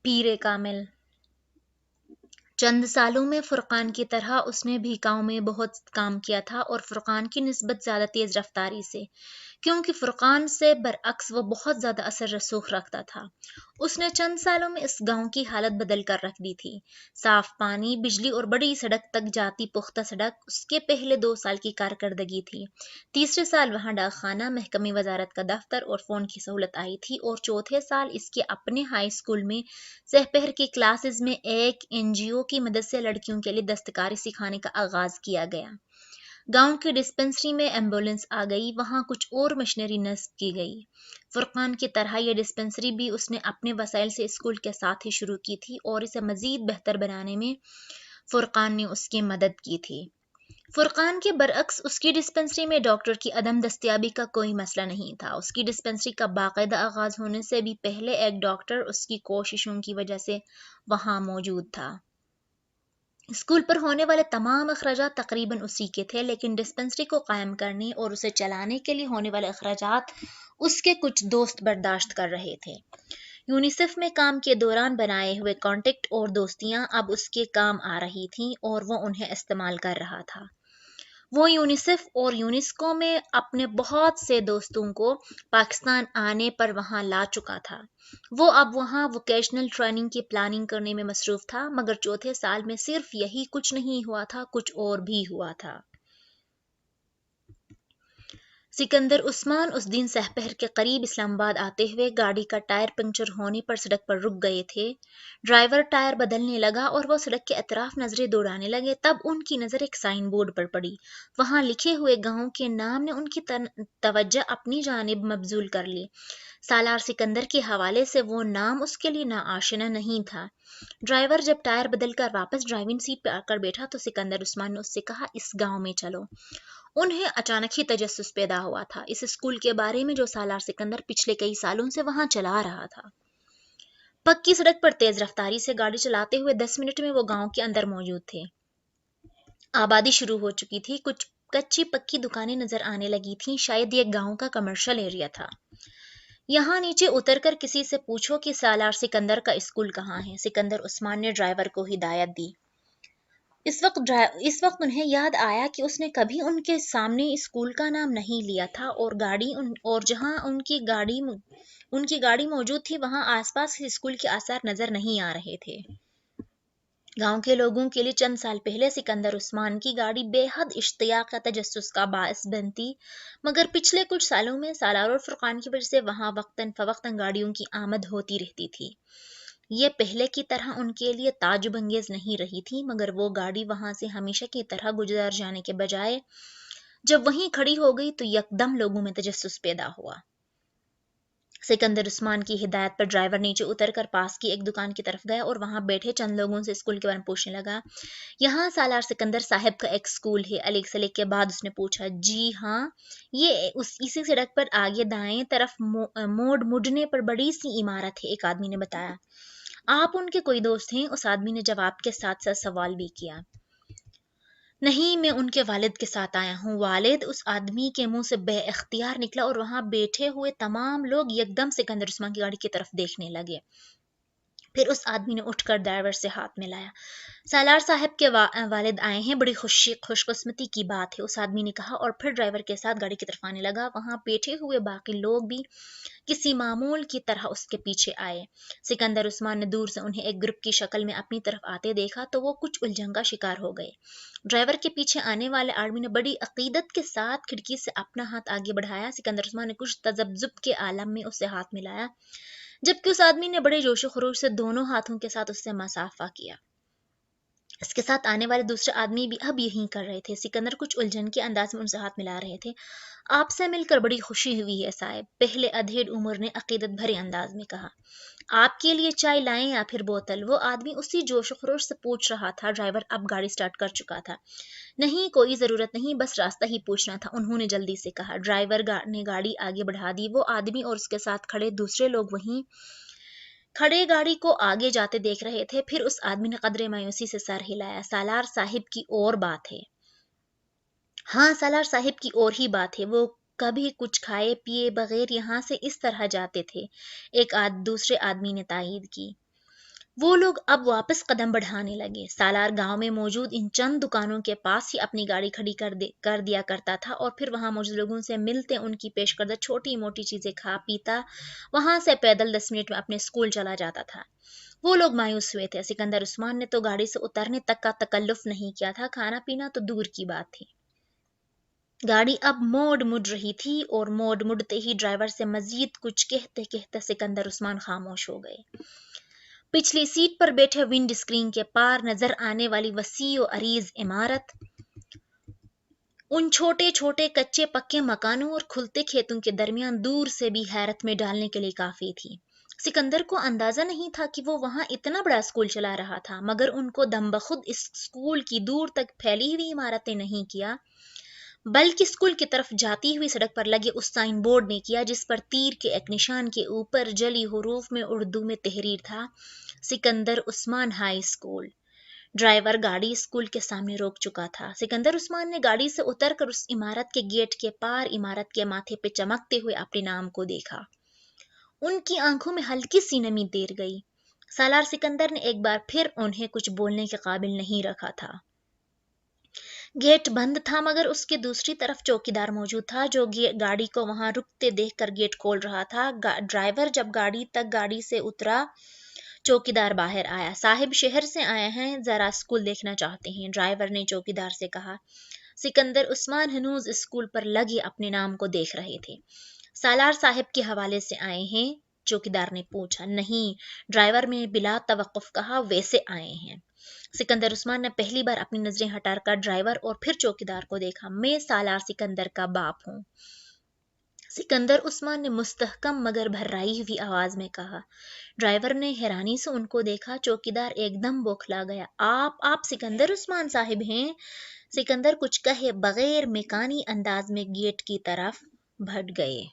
پیر کامل۔ چند سالوں میں فرقان کی طرح اس نے بھی گاؤں میں بہت کام کیا تھا، اور فرقان کی نسبت زیادہ تیز رفتاری سے، کیونکہ فرقان سے برعکس وہ بہت زیادہ اثر رسوخ رکھتا تھا۔ اس نے چند سالوں میں اس گاؤں کی حالت بدل کر رکھ دی تھی۔ صاف پانی، بجلی اور بڑی سڑک تک جاتی پختہ سڑک اس کے پہلے 2 سال کی کارکردگی تھی۔ تیسرے سال وہاں ڈاک خانہ، محکمہ وزارت کا دفتر اور فون کی سہولت آئی تھی، اور چوتھے سال اس کے اپنے ہائی اسکول میں سہ پہر کی کلاسز میں ایک NGO کی مدد سے لڑکیوں کے لیے دستکاری سکھانے کا آغاز کیا گیا۔ گاؤں کی ڈسپنسری میں ایمبولینس آ گئی، وہاں کچھ اور مشنری نصب کی گئی۔ فرقان کی طرح یہ ڈسپنسری بھی اس نے اپنے وسائل سے اسکول کے ساتھ ہی شروع کی تھی، اور اسے مزید بہتر بنانے میں فرقان نے اس کی مدد کی تھی۔ فرقان کے برعکس اس کی ڈسپنسری میں ڈاکٹر کی عدم دستیابی کا کوئی مسئلہ نہیں تھا۔ اس کی ڈسپنسری کا باقاعدہ آغاز ہونے سے بھی پہلے ایک ڈاکٹر اس کی کوششوں کی وجہ سے وہاں موجود تھا۔ اسکول پر ہونے والے تمام اخراجات تقریباً اسی کے تھے، لیکن ڈسپنسری کو قائم کرنے اور اسے چلانے کے لیے ہونے والے اخراجات اس کے کچھ دوست برداشت کر رہے تھے۔ یونیسیف میں کام کے دوران بنائے ہوئے کانٹیکٹ اور دوستیاں اب اس کے کام آ رہی تھیں، اور وہ انہیں استعمال کر رہا تھا۔ وہ یونیسیف اور یونیسکو میں اپنے بہت سے دوستوں کو پاکستان آنے پر وہاں لا چکا تھا۔ وہ اب وہاں ووکیشنل ٹریننگ کی پلاننگ کرنے میں مصروف تھا، مگر چوتھے سال میں صرف یہی کچھ نہیں ہوا تھا، کچھ اور بھی ہوا تھا۔ سکندر عثمان اس دن سہ پہر کے قریب اسلام آباد آتے ہوئے گاڑی کا ٹائر پنکچر ہونے پر سڑک پر رک گئے تھے۔ ڈرائیور ٹائر بدلنے لگا اور وہ سڑک کے اطراف نظریں دوڑانے لگے، تب ان کی نظر ایک سائن بورڈ پر پڑی۔ وہاں لکھے ہوئے گاؤں کے نام نے ان کی توجہ اپنی جانب مبذول کر لی۔ سالار سکندر کے حوالے سے وہ نام اس کے لیے ناآشنا نہیں تھا۔ ڈرائیور جب ٹائر بدل کر واپس ڈرائیونگ سیٹ پہ آ کر بیٹھا تو سکندر عثمان نے اس سے کہا، اس گاؤں میں چلو۔ انہیں اچانک ہی تجسس پیدا ہوا تھا اس اسکول کے بارے میں جو سالار سکندر پچھلے کئی سالوں سے وہاں چلا رہا تھا۔ پکی سڑک پر تیز رفتاری سے گاڑی چلاتے ہوئے 10 منٹ میں وہ گاؤں کے اندر موجود تھے۔ آبادی شروع ہو چکی تھی، کچھ کچی پکی دکانیں نظر آنے لگی تھیں، شاید یہ گاؤں کا کمرشل ایریا تھا۔ یہاں نیچے اتر کر کسی سے پوچھو کہ سالار سکندر کا اسکول کہاں ہے، سکندر عثمان نے ڈرائیور کو ہدایت دی۔ اس وقت انہیں یاد آیا کہ اس نے کبھی ان کے سامنے اسکول کا نام نہیں لیا تھا، اور جہاں ان کی گاڑی موجود تھی وہاں آس پاس اسکول کے آثار نظر نہیں آ رہے تھے۔ گاؤں کے لوگوں کے لیے چند سال پہلے سکندر عثمان کی گاڑی بے حد اشتیاق یا تجسس کا باعث بنتی، مگر پچھلے کچھ سالوں میں سالار اور فرقان کی وجہ سے وہاں وقتاً فوقتاً گاڑیوں کی آمد ہوتی رہتی تھی۔ یہ پہلے کی طرح ان کے لیے تعجب انگیز نہیں رہی تھی، مگر وہ گاڑی وہاں سے ہمیشہ کی طرح گزر جانے کے بجائے جب وہیں کھڑی ہو گئی تو یکدم لوگوں میں تجسس پیدا ہوا۔ سکندر عثمان کی ہدایت پر ڈرائیور نیچے اتر کر پاس کی ایک دکان کی طرف گیا اور وہاں بیٹھے چند لوگوں سے اسکول کے بارے میں پوچھنے لگا۔ یہاں سالار سکندر صاحب کا ایک اسکول ہے؟ علیگ سلیگ کے بعد اس نے پوچھا۔ جی ہاں، یہ اسی سڑک پر آگے دائیں طرف مڑنے پر بڑی سی عمارت ہے، ایک آدمی نے بتایا۔ آپ ان کے کوئی دوست ہیں؟ اس آدمی نے جواب کے ساتھ ساتھ سوال بھی کیا۔ نہیں، میں ان کے والد کے ساتھ آیا ہوں۔ والد؟ اس آدمی کے منہ سے بے اختیار نکلا اور وہاں بیٹھے ہوئے تمام لوگ یکدم سکندر عثمان کی گاڑی کی طرف دیکھنے لگے۔ پھر اس آدمی نے اٹھ کر ڈرائیور سے ہاتھ ملایا۔ سالار صاحب کے والد آئے ہیں، بڑی خوش قسمتی کی بات ہے، اس آدمی نے کہا، اور پھر ڈرائیور کے ساتھ گاڑی کی طرف آنے لگا۔ وہاں بیٹھے ہوئے باقی لوگ بھی کسی معمول کی طرح اس کے پیچھے آئے۔ سکندر عثمان نے دور سے انہیں ایک گروپ کی شکل میں اپنی طرف آتے دیکھا تو وہ کچھ الجھن کا شکار ہو گئے۔ ڈرائیور کے پیچھے آنے والے آدمی نے بڑی عقیدت کے ساتھ کھڑکی سے اپنا ہاتھ آگے بڑھایا۔ سکندر عثمان نے کچھ تذبذب کے عالم میں اس سے ہاتھ ملایا، جبکہ اس آدمی نے بڑے جوش و خروش سے دونوں ہاتھوں کے ساتھ اس سے مصافحہ کیا۔ اس کے ساتھ آنے والے دوسرے آدمی بھی اب یہی کر رہے تھے۔ سکندر کچھ الجھن کے انداز میں ان سے ہاتھ ملا رہے تھے۔ آپ سے مل کر بڑی خوشی ہوئی ہے صاحب، پہلے ادھیڑ عمر نے عقیدت بھرے انداز میں کہا۔ آپ کے لیے چائے لائیں یا پھر بوتل؟ وہ آدمی اسی جوش و خروش سے پوچھ رہا تھا۔ ڈرائیور اب گاڑی سٹارٹ کر چکا تھا۔ نہیں، کوئی ضرورت نہیں، بس راستہ ہی پوچھنا تھا، انہوں نے جلدی سے کہا۔ ڈرائیور نے گاڑی آگے بڑھا دی۔ وہ آدمی اور اس کے ساتھ کھڑے دوسرے لوگ وہیں کھڑے گاڑی کو آگے جاتے دیکھ رہے تھے۔ پھر اس آدمی نے قدرے مایوسی سے سر ہلایا۔ سالار صاحب کی اور بات ہے؟ ہاں، سالار صاحب کی اور ہی بات ہے، وہ کبھی کچھ کھائے پیے بغیر یہاں سے اس طرح جاتے تھے، ایک دوسرے آدمی نے تائید کی۔ وہ لوگ اب واپس قدم بڑھانے لگے۔ سالار گاؤں میں موجود ان چند دکانوں کے پاس ہی اپنی گاڑی کھڑی کر دیا کرتا تھا اور پھر وہاں موجود لوگوں سے ملتے، ان کی پیش کردہ چھوٹی موٹی چیزیں کھا پیتا وہاں سے پیدل 10 منٹ میں اپنے اسکول چلا جاتا تھا۔ وہ لوگ مایوس ہوئے تھے۔ سکندر عثمان نے تو گاڑی سے اترنے تک کا تکلف نہیں کیا تھا، کھانا پینا تو دور کی بات تھی۔ گاڑی اب موڑ مڑ رہی تھی اور موڑ مڑتے ہی ڈرائیور سے مزید کچھ کہتے کہتے سکندر عثمان خاموش ہو گئے۔ پچھلی سیٹ پر بیٹھے ونڈ اسکرین کے پار نظر آنے والی وسیع و عریض عمارت ان چھوٹے چھوٹے کچے پکے مکانوں اور کھلتے کھیتوں کے درمیان دور سے بھی حیرت میں ڈالنے کے لیے کافی تھی۔ سکندر کو اندازہ نہیں تھا کہ وہ وہاں اتنا بڑا اسکول چلا رہا تھا، مگر ان کو دم بخود اس اسکول کی دور تک پھیلی ہوئی عمارتیں نہیں کیا، بلکہ اسکول کی طرف جاتی ہوئی سڑک پر لگے اس سائن بورڈ نے کیا جس پر تیر کے ایک نشان کے اوپر جلی حروف میں اردو میں تحریر تھا، سکندر عثمان ہائی اسکول۔ ڈرائیور گاڑی اسکول کے سامنے روک چکا تھا۔ سکندر عثمان نے گاڑی سے اتر کر اس عمارت کے گیٹ کے پار عمارت کے ماتھے پہ چمکتے ہوئے اپنے نام کو دیکھا۔ ان کی آنکھوں میں ہلکی سی نمی تیر گئی۔ سالار سکندر نے ایک بار پھر انہیں کچھ بولنے کے قابل نہیں رکھا تھا۔ گیٹ بند تھا، مگر اس کے دوسری طرف چوکیدار موجود تھا جو گاڑی کو وہاں رکتے دیکھ کر گیٹ کھول رہا تھا۔ ڈرائیور جب گاڑی سے اترا، چوکیدار باہر آیا۔ صاحب شہر سے آئے ہیں، ذرا اسکول دیکھنا چاہتے ہیں، ڈرائیور نے چوکیدار سے کہا۔ سکندر عثمان ہنوز اسکول پر لگے اپنے نام کو دیکھ رہے تھے۔ سالار صاحب کے حوالے سے آئے ہیں؟ چوکیدار نے پوچھا۔ نہیں، ڈرائیور نے بلا توقف کہا، ویسے آئے ہیں۔ سکندر عثمان نے پہلی بار اپنی نظریں ہٹا کر ڈرائیور اور پھر چوکیدار کو دیکھا۔ میں سالار سکندر کا باپ ہوں، سکندر عثمان نے مستحکم مگر بھررائی ہوئی آواز میں کہا۔ ڈرائیور نے حیرانی سے ان کو دیکھا۔ چوکیدار ایک دم بوکھلا گیا۔ آپ سکندر عثمان صاحب ہیں؟ سکندر کچھ کہے بغیر میکانی انداز میں گیٹ کی طرف بڑھ گئے۔